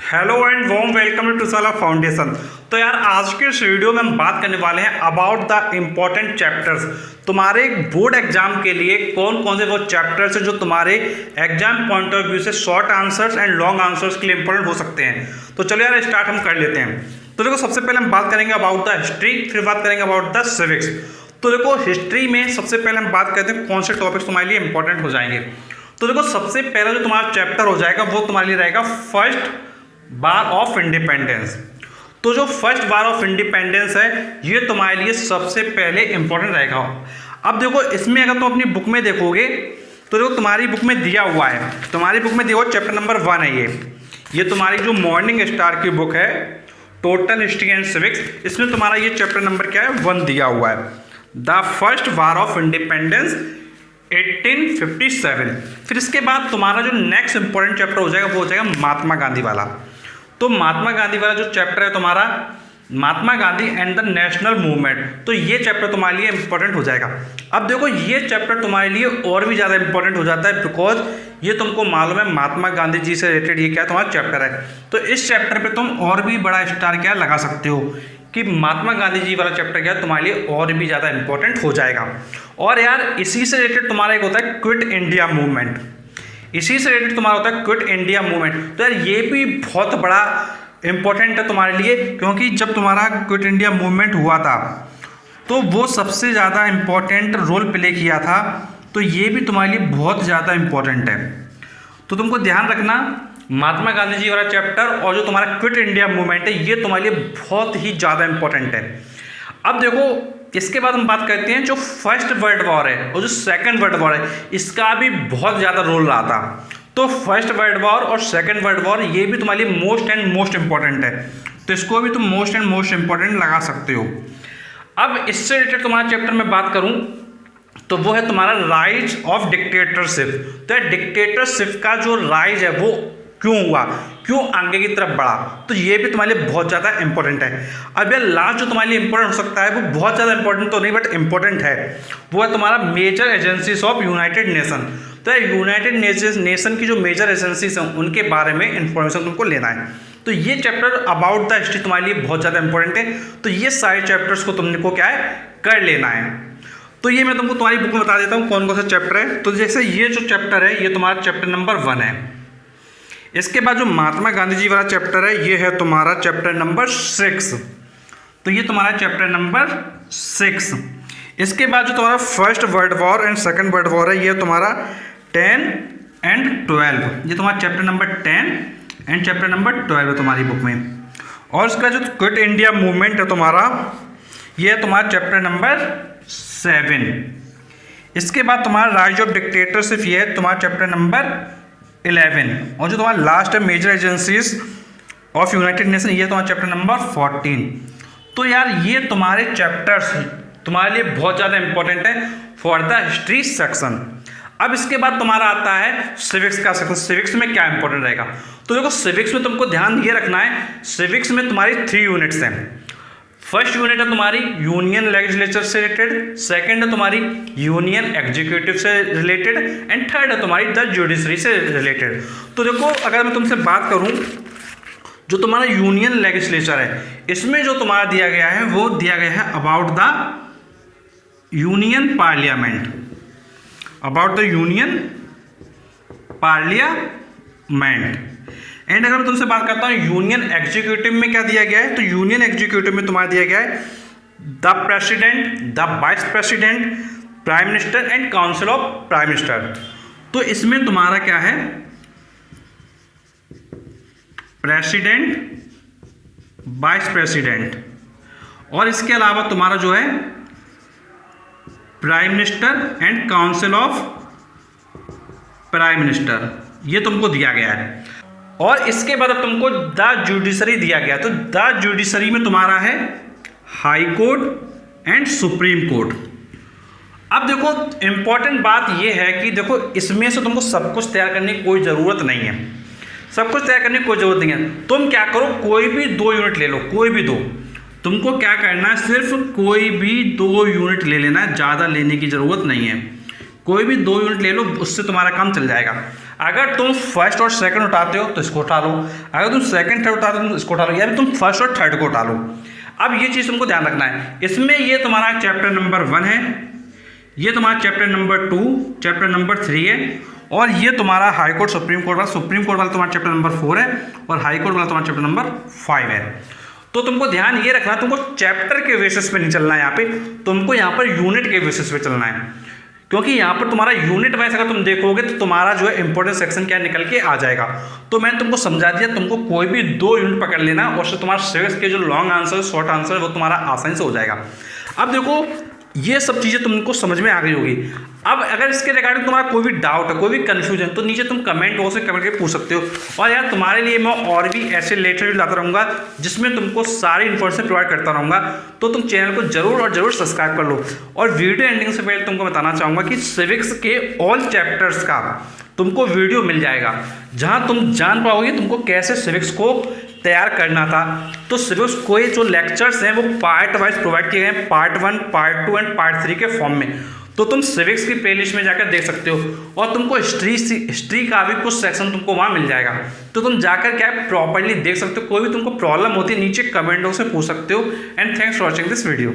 Hello and warm welcome to Tusala foundation. तो यार आज के इस वीडियो में हम बात करने वाले हैं अबाउट द इम्पोर्टेंट चैप्टर्स। तुम्हारे बोर्ड एग्जाम के लिए कौन कौन से वो चैप्टर्स हैं जो तुम्हारे एग्जाम पॉइंट ऑफ व्यू से short answers and long answers के लिए इंपॉर्टेंट हो सकते हैं। तो चलो यार स्टार्ट हम कर लेते हैं। तो देखो सबसे पहले हम बात करेंगे अबाउट द हिस्ट्री, फिर बात करेंगे अबाउट द सिविक्स। तो देखो हिस्ट्री में सबसे पहले हम बात करते हैं कौन से टॉपिक्स तुम्हारे लिए इंपॉर्टेंट हो जाएंगे। तो देखो सबसे पहला जो तुम्हारा चैप्टर हो जाएगा वो तुम्हारे लिए रहेगा फर्स्ट बार ऑफ इंडिपेंडेंस। तो जो फर्स्ट बार ऑफ इंडिपेंडेंस है ये तुम्हारे लिए सबसे पहले इंपॉर्टेंट रहेगा। अब देखो इसमें अगर तुम अपनी बुक में देखोगे तो देखो तुम्हारी बुक में दिया हुआ है, तुम्हारी बुक में दिया हुआ चैप्टर नंबर 1 है ये तुम्हारी जो मॉर्निंग स्टार की बुक है टोटल हिस्ट्री एंड सिविक्स, इसमें तुम्हारा ये चैप्टर नंबर क्या है 1 दिया हुआ है, the first war of independence 1857। फिर इसके बाद तुम्हारा जो नेक्स्ट इंपॉर्टेंट चैप्टर हो जाएगा वो हो जाएगा महात्मा गांधी वाला। तो महात्मा गांधी वाला जो चैप्टर है तुम्हारा Mahatma Gandhi and the national movement, तो ये चैप्टर तुम्हारे लिए इंपॉर्टेंट हो जाएगा। अब देखो ये चैप्टर तुम्हारे लिए और भी ज़्यादा इंपॉर्टेंट हो जाता है बिकॉज ये तुमको मालूम है महात्मा गांधी जी से रिलेटेड ये क्या तुम्हारा चैप्टर है। तो इस चैप्टर पे तुम और भी बड़ा स्टार क्या लगा सकते हो कि महात्मा गांधी जी वाला चैप्टर क्या तुम्हारे लिए और भी ज़्यादा इंपॉर्टेंट हो जाएगा। और यार इसी से रिलेटेड तुम्हारा एक होता है क्विट इंडिया मूवमेंट, इसी से रिलेटेड तुम्हारा होता है क्विट इंडिया मूवमेंट। तो यार ये भी बहुत बड़ा इंपॉर्टेंट है तुम्हारे लिए क्योंकि जब तुम्हारा क्विट इंडिया मूवमेंट हुआ था तो वो सबसे ज़्यादा इंपॉर्टेंट रोल प्ले किया था। तो ये भी तुम्हारे लिए बहुत ज़्यादा इंपॉर्टेंट है। तो तुमको ध्यान रखना महात्मा गांधी जी वाला चैप्टर और जो तुम्हारा क्विट इंडिया मूवमेंट है ये तुम्हारे लिए बहुत ही ज़्यादा इंपॉर्टेंट है। अब देखो इसके बाद हम बात करते हैं जो फर्स्ट वर्ल्ड वॉर है और जो सेकंड वर्ल्ड वॉर है इसका भी बहुत ज़्यादा रोल रहा था। तो फर्स्ट वर्ल्ड वॉर और सेकंड वर्ल्ड वॉर ये भी तुम्हारे लिए मोस्ट एंड मोस्ट इंपॉर्टेंट है, तो इसको भी तुम मोस्ट एंड मोस्ट इंपॉर्टेंट लगा सकते हो। अब इससे रिलेटेड तुम्हारा चैप्टर में बात करूं तो वो है तुम्हारा राइज ऑफ डिक्टेटरशिप। तो डिक्टेटरशिप का जो राइज है वो क्यों हुआ, क्यों आगे की तरफ बढ़ा, तो ये भी तुम्हारे लिए बहुत ज़्यादा इंपॉर्टेंट है। अब यार लास्ट जो तुम्हारे लिए इंपॉर्टेंट हो सकता है वो बहुत ज़्यादा इंपॉर्टेंट तो नहीं बट इंपॉर्टेंट है, वो है तुम्हारा major agencies of United Nation. तो यूनाइटेड नेशन की जो मेजर एजेंसीज हैं उनके बारे में इंफॉर्मेशन तुमको लेना है। तो ये चैप्टर अबाउट द हिस्ट्री तुम्हारे लिए बहुत ज़्यादा इंपॉर्टेंट है। तो ये सारे चैप्टर्स को तुमको क्या है कर लेना है। तो ये मैं तुमको तुम्हारी बुक में बता देता हूँ कौन कौन सा चैप्टर है। तो जैसे ये जो चैप्टर है ये तुम्हारा चैप्टर नंबर 1 है। इसके बाद जो महात्मा गांधी जी वाला चैप्टर है ये है तुम्हारा चैप्टर नंबर 6। तो ये तुम्हारा चैप्टर नंबर 6। इसके बाद जो तुम्हारा first world war and second world war है ये तुम्हारा 10 एंड 12, ये तुम्हारा chapter number 10 and chapter number 12 है तुम्हारी बुक में। और इसका जो क्विट इंडिया मूवमेंट है तुम्हारा ये है तुम्हारा चैप्टर नंबर 7। इसके बाद तुम्हारा राइज ऑफ डिक्टेटरशिप ये है तुम्हारा चैप्टर नंबर 11। और जो तुम्हारा लास्ट है major agencies of United Nation ये तुम्हारा चैप्टर नंबर 14। तो यार ये तुम्हारे चैप्टर्स तुम्हारे लिए बहुत ज़्यादा इंपॉर्टेंट है फॉर द हिस्ट्री सेक्शन। अब इसके बाद तुम्हारा आता है सिविक्स का सेक्शन। सिविक्स में क्या इंपॉर्टेंट रहेगा, तो देखो सिविक्स में तुमको ध्यान ये रखना है सिविक्स में तुम्हारी 3 यूनिट्स हैं। फर्स्ट यूनिट है तुम्हारी यूनियन लेजिस्लेचर से रिलेटेड, सेकंड है तुम्हारी यूनियन एग्जीक्यूटिव से रिलेटेड एंड थर्ड है तुम्हारी द जुडिशरी से रिलेटेड। तो देखो अगर मैं तुमसे बात करूं जो तुम्हारा यूनियन लेजिस्लेचर है इसमें जो तुम्हारा दिया गया है वो दिया गया है about the union parliament, about the union parliament. And अगर मैं तुमसे बात करता हूँ यूनियन एग्जीक्यूटिव में क्या दिया गया है, तो यूनियन एग्जीक्यूटिव में तुम्हारा दिया गया है the president, the vice president, prime minister and council of prime minister. तो इसमें तुम्हारा क्या है प्रेसिडेंट, वाइस प्रेसिडेंट और इसके अलावा तुम्हारा जो है prime minister and council of prime minister ये तुमको दिया गया है। और इसके बाद अब तुमको द जुडिशरी दिया गया, तो द जुडिशरी में तुम्हारा है high court and supreme court. अब देखो इंपॉर्टेंट बात यह है कि देखो इसमें से तुमको सब कुछ तैयार करने की कोई ज़रूरत नहीं है, सब कुछ तैयार करने की कोई ज़रूरत नहीं है। तुम क्या करो कोई भी 2 यूनिट ले लो, कोई भी 2, तुमको क्या करना है सिर्फ कोई भी 2 यूनिट ले लेना है, ज़्यादा लेने की ज़रूरत नहीं है। कोई भी 2 यूनिट ले लो उससे तुम्हारा काम चल जाएगा। अगर तुम फर्स्ट और सेकंड उठाते हो तो इसको उठा लो, अगर तुम सेकंड थर्ड उठाते हो तो इसको उठा लो, या फिर तुम फर्स्ट और थर्ड को उठा लो। अब ये चीज़ तुमको ध्यान रखना है। इसमें ये तुम्हारा चैप्टर नंबर 1 है, ये तुम्हारा चैप्टर नंबर 2, चैप्टर नंबर 3 है, और ये तुम्हारा हाई कोर्ट सुप्रीम कोर्ट वाला तुम्हारा चैप्टर नंबर 4 है, और हाई कोर्ट वाला तुम्हारा चैप्टर नंबर 5 है। तो तुमको ध्यान ये रखना, तुमको चैप्टर के बेसिस पे नहीं चलना है, यहाँ पे तुमको यहाँ पर यूनिट के बेसिस पे चलना है, क्योंकि यहाँ पर तुम्हारा यूनिट वाइज अगर तुम देखोगे तो तुम्हारा जो है इंपॉर्टेंट सेक्शन क्या निकल के आ जाएगा। तो मैंने तुमको समझा दिया, तुमको कोई भी 2 यूनिट पकड़ लेना और उससे तुम्हारा सिविक्स के जो लॉन्ग आंसर शॉर्ट आंसर वो तुम्हारा आसानी से हो जाएगा। अब देखो ये सब चीज़ें तुमको समझ में आ गई होगी। अब अगर इसके रिगार्डिंग तुम्हारा कोई भी डाउट है, कोई भी कंफ्यूजन, तो नीचे तुम कमेंट बॉक्स में कमेंट करके पूछ सकते हो। और यार तुम्हारे लिए मैं और भी ऐसे लेटर लाता रहूँगा जिसमें तुमको सारी इन्फॉर्मेशन प्रोवाइड करता रहूँगा, तो तुम चैनल को जरूर और जरूर सब्सक्राइब कर लो। और वीडियो एंडिंग से पहले तुमको बताना चाहूँगा कि सिविक्स के ऑल चैप्टर्स का तुमको वीडियो मिल जाएगा, जहाँ तुम जान पाओगे तुमको कैसे सिविक्स को तैयार करना था। तो सिविक्स को ये जो लेक्चर्स हैं वो पार्ट वाइज प्रोवाइड किए गए हैं, पार्ट 1, पार्ट 2 एंड पार्ट 3 के फॉर्म में। तो तुम सिविक्स की प्लेलिस्ट में जाकर देख सकते हो, और तुमको हिस्ट्री का भी कुछ सेक्शन तुमको वहाँ मिल जाएगा। तो तुम जाकर क्या प्रॉपर्ली देख सकते हो। कोई भी तुमको प्रॉब्लम होती है नीचे कमेंट बॉक्स में पूछ सकते हो। And thanks for watching this video.